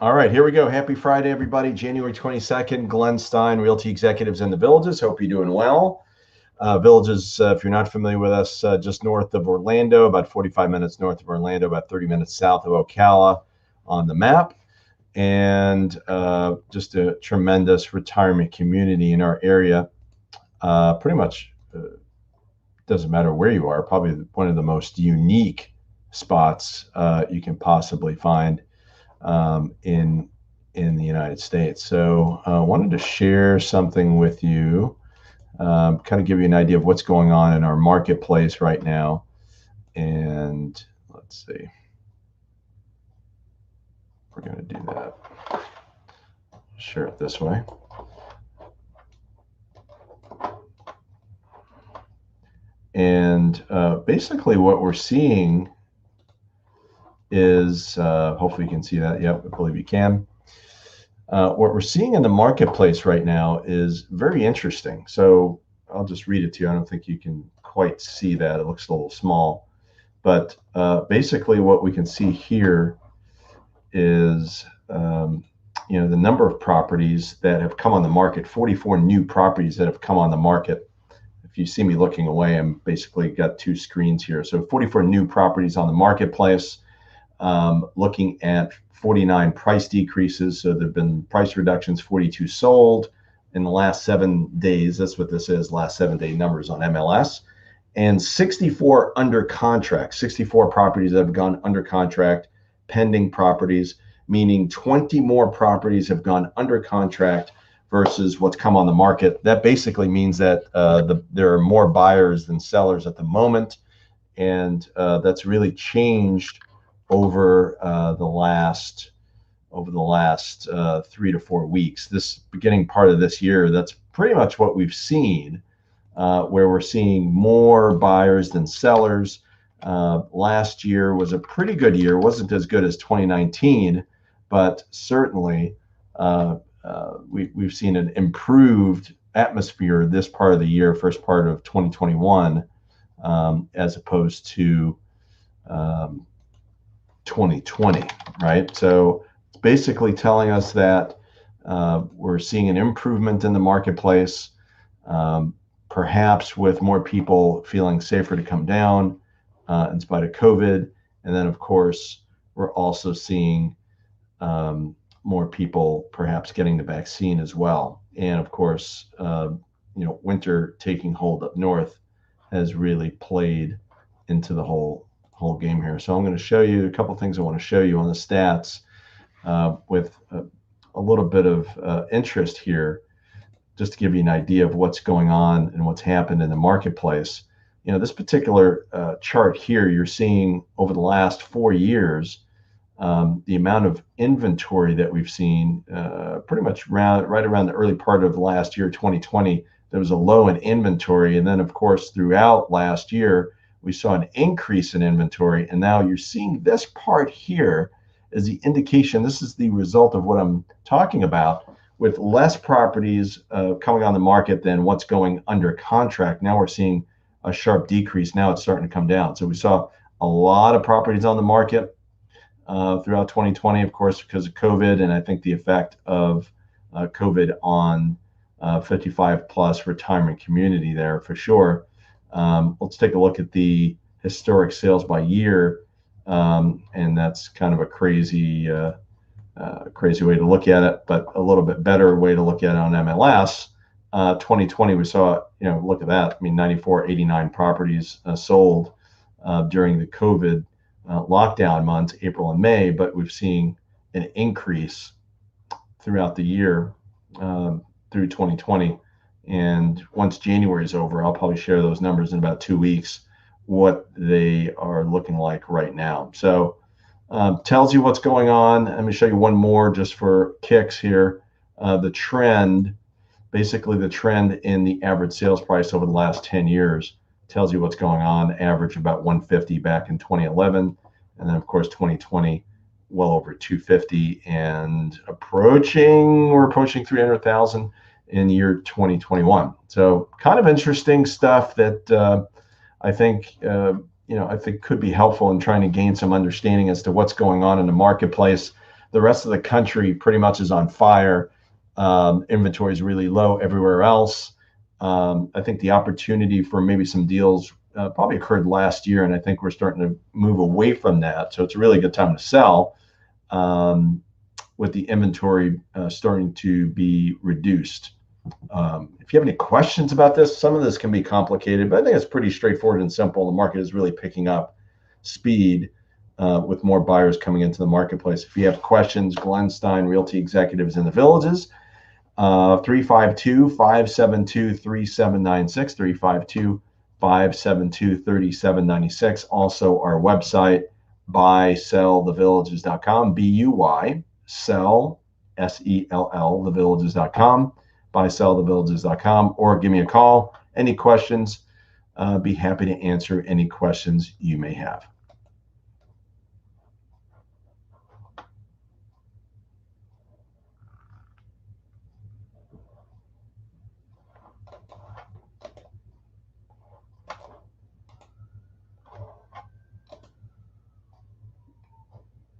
All right, here we go. Happy Friday, everybody. January 22nd, Glenn Stein, Realty Executives in the Villages. Hope you're doing well. Villages, if you're not familiar with us, just north of Orlando, about 45 minutes north of Orlando, about 30 minutes south of Ocala on the map. And just a tremendous retirement community in our area. Pretty much doesn't matter where you are, probably one of the most unique spots you can possibly find in the United States. So I wanted to share something with you, kind of give you an idea of what's going on in our marketplace right now. And let's see, we're going to do that. Share it this way. And basically what we're seeing is, hopefully you can see that. Yep, I believe you can. What we're seeing in the marketplace right now is very interesting. So I'll just read it to you. I don't think you can quite see that. It looks a little small. But basically what we can see here is, the number of properties that have come on the market, 44 new properties that have come on the market. If you see me looking away, I'm basically got two screens here. So 44 new properties on the marketplace. Looking at 49 price decreases. So there have been price reductions, 42 sold in the last 7 days. That's what this is, last 7-day numbers on MLS. And 64 under contract, 64 properties that have gone under contract, pending properties, meaning 20 more properties have gone under contract versus what's come on the market. That basically means that there are more buyers than sellers at the moment. And that's really changed over the last 3 to 4 weeks. This beginning part of this year, that's pretty much what we've seen, where we're seeing more buyers than sellers. Last year was a pretty good year. It wasn't as good as 2019, but certainly we've seen an improved atmosphere this part of the year, first part of 2021, as opposed to 2020, right? So it's basically telling us that we're seeing an improvement in the marketplace, perhaps with more people feeling safer to come down in spite of COVID. And then, of course, we're also seeing more people perhaps getting the vaccine as well. And of course, winter taking hold up north has really played into the whole game here. So I'm going to show you a couple of things I want to show you on the stats with a little bit of interest here, just to give you an idea of what's going on and what's happened in the marketplace. This particular chart here, you're seeing over the last 4 years, the amount of inventory that we've seen, pretty much right around the early part of last year, 2020, there was a low in inventory. And then, of course, throughout last year, we saw an increase in inventory. And now you're seeing this part here is the indication. This is the result of what I'm talking about, with less properties coming on the market than what's going under contract. Now we're seeing a sharp decrease. Now it's starting to come down. So we saw a lot of properties on the market throughout 2020, of course, because of COVID, and I think the effect of COVID on 55 plus retirement community there for sure. Let's take a look at the historic sales by year, and that's kind of a crazy way to look at it, but a little bit better way to look at it on MLS. 2020, we saw, look at that. I mean, 94, 89 properties sold during the COVID lockdown months, April and May, but we've seen an increase throughout the year through 2020. And once January is over, I'll probably share those numbers in about 2 weeks, what they are looking like right now. So tells you what's going on. Let me show you one more just for kicks here. The trend, basically the trend in the average sales price over the last 10 years tells you what's going on. Average about 150 back in 2011. And then, of course, 2020, well over 250, and we're approaching 300,000 in year 2021. So kind of interesting stuff that I think could be helpful in trying to gain some understanding as to what's going on in the marketplace. The rest of the country pretty much is on fire. Inventory is really low everywhere else. I think the opportunity for maybe some deals probably occurred last year, and I think we're starting to move away from that. So it's a really good time to sell with the inventory starting to be reduced. If you have any questions about this, some of this can be complicated, but I think it's pretty straightforward and simple. The market is really picking up speed with more buyers coming into the marketplace. If you have questions, Glenn Stein, Realty Executives in the Villages, 352-572-3796, 352-572-3796. Also our website, buysellthevillages.com, B-U-Y, sell, S-E-L-L, thevillages.com, buysellthevillages.com, or give me a call. Any questions, be happy to answer any questions you may have.